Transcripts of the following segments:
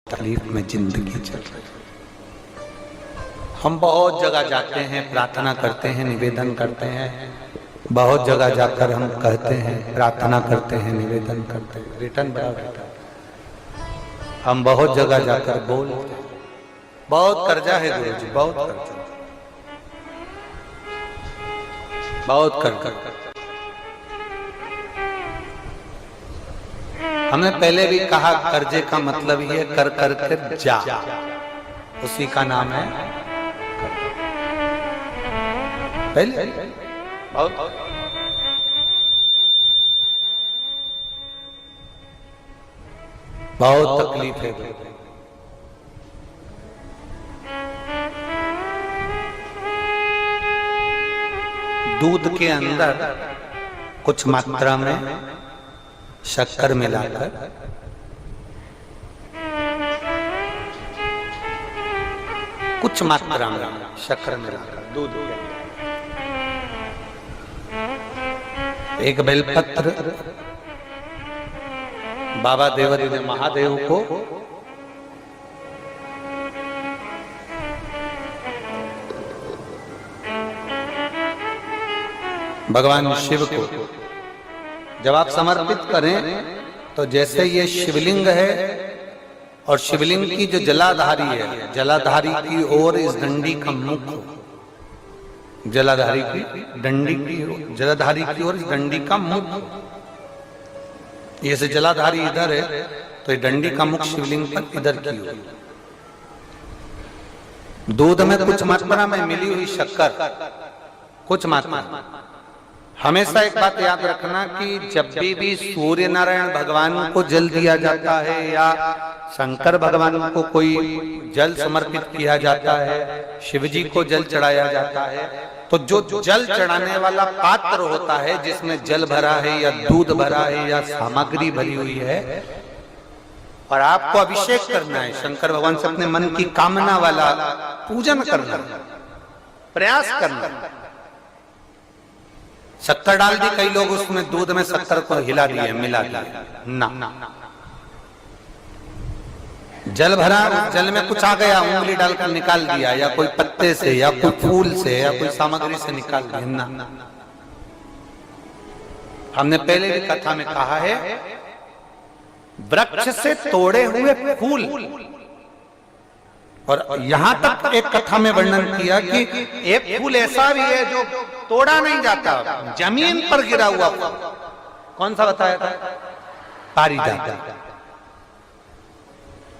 तकलीफ में जिंदगी चल रही है। हम बहुत जगह जाते हैं, प्रार्थना करते हैं, निवेदन करते हैं। बहुत जगह जाकर हम कहते हैं, प्रार्थना करते हैं, निवेदन करते हैं, रिटर्न बड़ा रहता है। हम बहुत जगह जाकर बोलते हैं। बहुत कर्जा है गुरु जी, बहुत कर्जा, बहुत कर्जा। हमने पहले भी कहा, कर्जे का मतलब ये कर कर कर जा, उसी का नाम है पहले। बहुत तकलीफ है। दूध के अंदर कुछ मात्रा में शक्कर मिलाकर कुछ मात्रा में शक्कर मिलाकर दूध के अंदर एक बेलपत्र बाबा देवादिदेव महादेव को भगवान शिव को जब आप समर्पित करें तो जैसे ये शिवलिंग है और शिवलिंग की जो जलाधारी है, जलाधारी की ओर इस डंडी का मुख, जलाधारी की डंडी की, जलाधारी की ओर इस डंडी का मुख। ये से जलाधारी इधर है तो ये डंडी का मुख शिवलिंग पर इधर की ओर। दूध में कुछ मात्रा में मिली हुई शक्कर, कुछ मात्रा। हमेशा एक बात याद रखना कि जब भी सूर्य नारायण भगवान को जल दिया जाता है या शंकर भगवान को कोई जल समर्पित किया जाता है, शिव जी को जल चढ़ाया जाता है, तो जो जल चढ़ाने वाला पात्र होता है जिसमें जल भरा है या दूध भरा है या सामग्री भरी हुई है और आपको अभिषेक करना है, शंकर भगवान से अपने मन की कामना वाला पूजन करना, प्रयास करना। शक्कर डाल दी, कई लोग उसमें दूध में शक्कर को हिला दिए, मिला दिए ना। जल भरा, जल में कुछ आ गया, उंगली डालकर निकाल दिया या कोई पत्ते से या कोई फूल से या कोई सामग्री से निकाल दिया ना। हमने पहले भी कथा में कहा है, वृक्ष से तोड़े हुए फूल, और यहां तक एक कथा में वर्णन किया कि एक फूल ऐसा भी है जो तोड़ा नहीं जाता, जमीन पर गिरा हुआ फूल। कौन सा बताया था? पारिजात।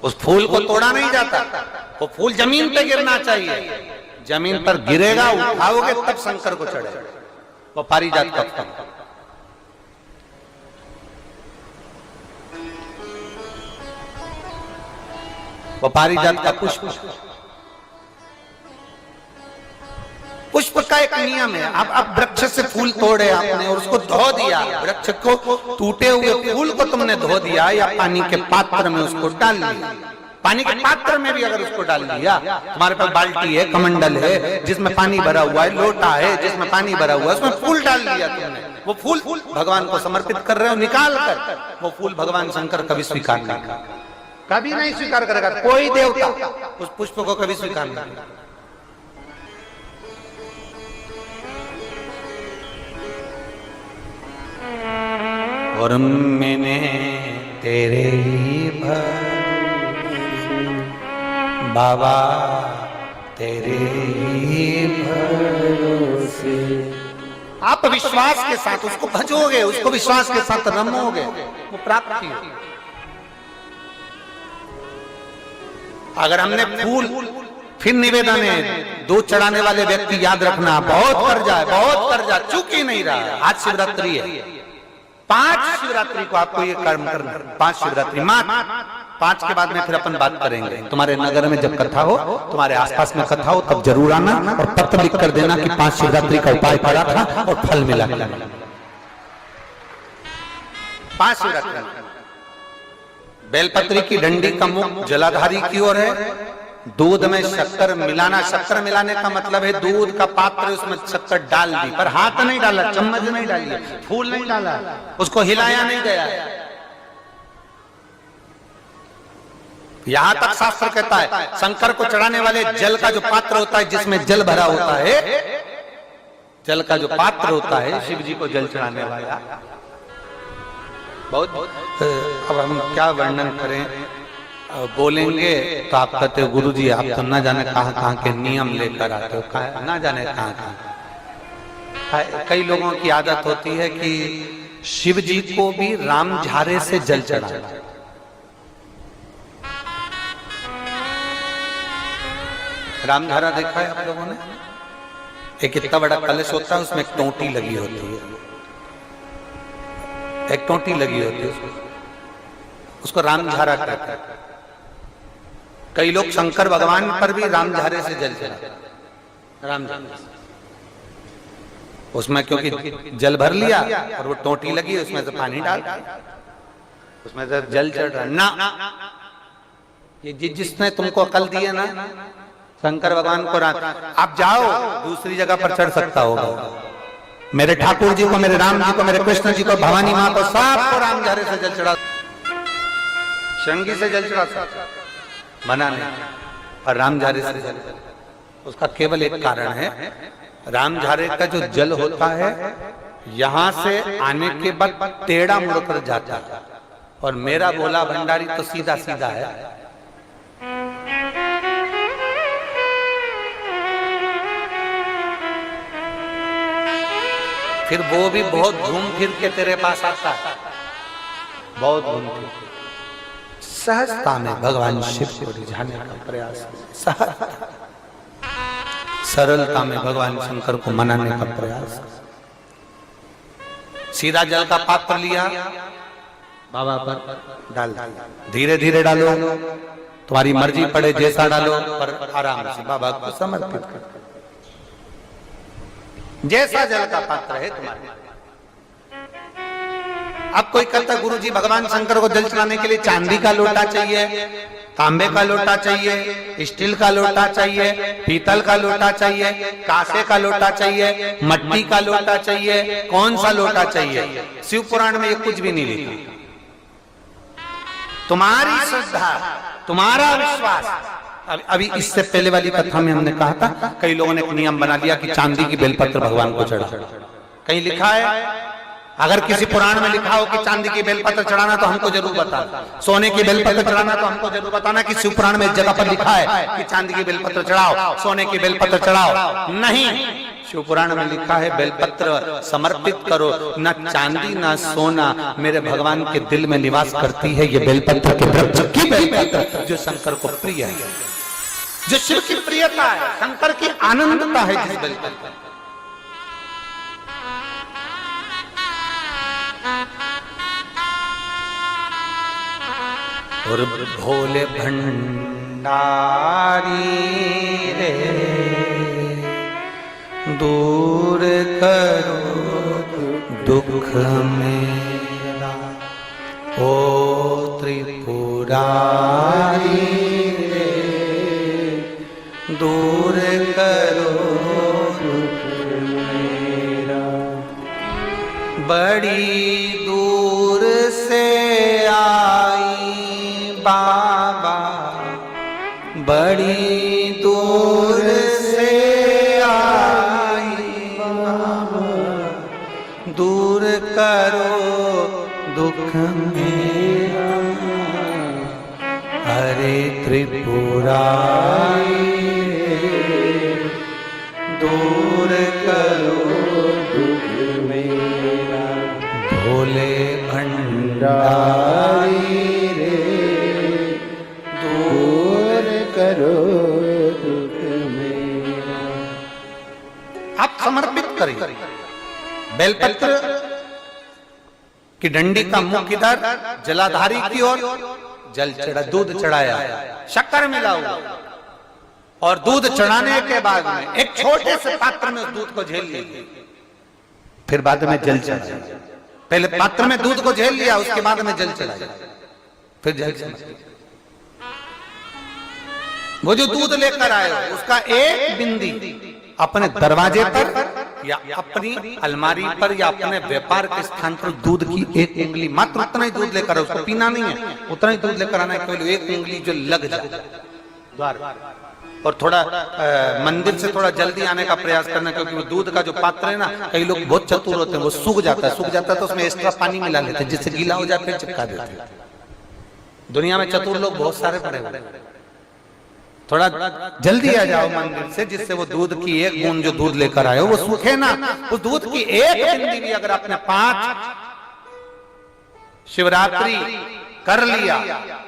उस फूल को तोड़ा नहीं जाता, वो फूल जमीन पे गिरना चाहिए, जमीन पर गिरेगा, उठाओगे तब शंकर को चढ़ेगा। वो पारिजात का फूल। वो पारिजात का पुष्प, पुष्प का एक नियम है। अब वृक्ष से फूल तोड़े आपने और उसको धो दिया, वृक्ष को, टूटे हुए फूल को तुमने धो दिया या पानी के पात्र में उसको डाल दिया। पानी के पात्र में भी अगर उसको डाल दिया, तुम्हारे पास बाल्टी है, कमंडल है जिसमें पानी भरा हुआ है, लोटा है जिसमें पानी भरा हुआ है, उसमें फूल डाल दिया तुमने, वो फूल भगवान को समर्पित कर रहे हो, निकाल कर वो फूल भगवान शंकर कभी स्वीकार नहीं करेगा, कभी नहीं स्वीकार करेगा। कोई देवता उस पुष्प को कभी स्वीकार नहीं करेगा। और मैंने तेरे ही बाबा, तेरे ही भरोसे। आप विश्वास के साथ उसको भजोगे, उसको विश्वास के साथ रमोगे, वो प्राप्ति होगी। अगर हमने फूल, फिर निवेदन है, दूध चढ़ाने वाले व्यक्ति याद रखना, बहुत कर्जा है, बहुत कर्जा, चूक ही नहीं रहा है। आज शिवरात्रि है, 5 शिवरात्रि को आपको ये कर्म करना है। 5 शिवरात्रि, 5 के बाद में फिर अपन बात करेंगे। तुम्हारे नगर में जब कथा हो, तुम्हारे आसपास में कथा हो, तब जरूर आना और पत्र लिख कर देना कि 5 शिवरात्रि का उपाय करा था और फल मिला। 5 शिवरात्रि। बेलपत्री की डंडी का मुख जलाधारी की ओर है, दूध में शक्कर मिलाना। शक्कर मिलाने का मतलब है दूध का पात्र उसमें शक्कर डाल दी, पर हाथ नहीं डाला, चम्मच नहीं डाली, फूल नहीं डाला, उसको हिलाया नहीं गया। यहां तक शास्त्र कहता है शंकर को चढ़ाने वाले जल का जो पात्र होता है, जिसमें जल भरा होता है, जल का जो पात्र होता है, शिव जी को जल चढ़ाने वाला बहुत अब हम क्या वर्णन करें, बोलेंगे तो आप कहते हो गुरु जी आप तो ना जाने कहां के नियम लेकर आते हो, ना जाने कहां। कई लोगों की आदत होती है कि शिव जी को भी राम झारे से जल चढ़ाना। राम झारा देखा है आप लोगों ने? एक इतना बड़ा कलश होता है, उसमें एक टोंटी लगी होती है, एक टोंटी लगी होती है, उसको राम झारा कहते हैं। कई लोग शंकर भगवान पर भी राम झारे से जल चढ़ाते, राम झारे उसमें, क्योंकि जल भर लिया और वो टोंटी लगी, उसमें से पानी डाल, उसमें से जल चढ़ रहा ना। ये जिसने तुमको अकल दी है ना, शंकर भगवान को आप जाओ दूसरी जगह पर चढ़ सकता होगा। मेरे ठाकुर जी को, मेरे राम जी को, मेरे कृष्ण जी को, भवानी माँ को, सबको राम झारे से जल चढ़ा, श्रृंगी से जल चढ़ा बना नहीं, और राम झारे से जल। उसका केवल एक कारण है, राम झारे का जो जल होता है यहां से आने के बाद टेढ़ा मुड़कर जाता है, और मेरा भोला भंडारी तो सीधा सीधा है। फिर वो भी बहुत घूम फिर के तेरे पास आता है, बहुत घूम फिर, सहजता में भगवान शिव को रिझाने का प्रयास, सरलता में भगवान शंकर को मनाने का प्रयास। सीधा जल का पात्र लिया, बाबा पर डाल, धीरे धीरे डालो, तुम्हारी मर्जी पड़े जैसा डालो, पर आराम से बाबा को समर्पित कर, जैसा जल का पात्र है तुम्हारे। अब कोई कहता गुरु जी भगवान शंकर को जल चढ़ाने के लिए चांदी का लोटा चाहिए, तांबे का लोटा चाहिए, स्टील का लोटा चाहिए, पीतल का लोटा चाहिए, कांसे का लोटा चाहिए, मट्टी का लोटा चाहिए, कौन सा लोटा चाहिए? शिव पुराण में ये कुछ भी नहीं लिखा। तुम्हारी श्रद्धा, तुम्हारा विश्वास। अभी इससे पहले वाली कथा में हमने कहा था, कई लोगों ने एक नियम बना लिया कि चांदी की बेलपत्र भगवान को चढ़ा। कहीं लिखा है? अगर किसी पुराण में लिखा हो कि चांदी की बेलपत्र चढ़ाना तो हमको जरूर बताना, सोने की बेलपत्र चढ़ाना तो हमको जरूर बताना कि शिव पुराण में एक जगह पर लिखा है कि चांदी की बेलपत्र चढ़ाओ, सोने की बेलपत्र चढ़ाओ। नहीं, शिव पुराण में लिखा है बेलपत्र समर्पित करो, न चांदी न सोना मेरे भगवान के दिल में निवास करती है ये बेलपत्र के वृक्ष की बेलपत्र, जो शंकर को प्रिय है, जो शिव की प्रियता है, शंकर की आनंदता है जिस बेलपत्र। और भोले भंडारी रे दूर करो दुख मेरा, ओ त्रिपुरारी रे दूर करो दुख मेरा। बड़ी दूर से आई बाबा, बड़ी दूर से आई बाबा, दूर करो दुख मेरा। हरे त्रिपुरारी दूर करो दुख मेरा। भोले भंडारी करो दुख मेरा। आप समर्पित करें बेलपत्र की डंडी का मुख इधर, जलाधारी की ओर, जल चढ़ा, दूध चढ़ाया, शक्कर मिला हुआ, और दूध चढ़ाने के बाद में एक छोटे से पात्र में उस दूध को झेल लिया, फिर बाद में जल चढ़ाया। पहले पात्र में दूध को झेल लिया, उसके बाद में जल चढ़ाया, फिर जल चढ़ाया। वो जो दूध लेकर आए उसका एक बिंदी अपने दरवाजे पर या अपनी अलमारी पर या अपने व्यापार के स्थान पर दूध की एक उंगली, मात्र उतना ही दूध लेकर, उसको पीना नहीं है, उतना ही दूध लेकर आना है, केवल एक उंगली जो लग जाए द्वार, और थोड़ा मंदिर से थोड़ा जल्दी आने का प्रयास करना, क्योंकि वो दूध का जो पात्र है ना, कई लोग बहुत चतुर होते हैं, वो सूख जाता है तो उसमें एक्स्ट्रा पानी मिला लेते हैं, जिससे गीला हो जाए फिर चिपका देते हैं। दुनिया में चतुर लोग बहुत सारे पड़े हुए हैं। थोड़ा जल्दी आ जाओ मंदिर से, जिससे वो दूध की एक बूंद जो दूध लेकर आए हो वो सूखे ना। उस दूध की एक बूंद भी अगर आपने 5 शिवरात्रि कर लिया,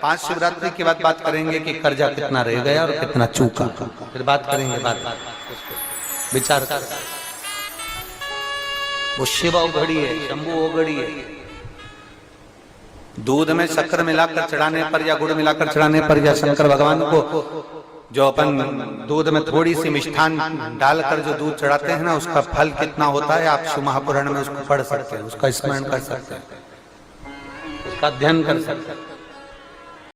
5 शिवरात्रि के बाद बात करेंगे कि कर्जा कितना रह गया और कितना चूका, फिर बात करेंगे, बात विचार कर। वो शिव उघड़ी है, शंभु उघड़ी है। दूध में शक्कर मिलाकर चढ़ाने पर या गुड़ मिलाकर चढ़ाने पर या शंकर भगवान को जो अपन दूध में थोड़ी सी मिष्ठान डालकर जो दूध चढ़ाते हैं ना, उसका फल कितना होता है आप शिव महापुराण में उसको पढ़ सकते हैं, उसका स्मरण कर सकते हैं, उसका अध्ययन कर सकते हैं।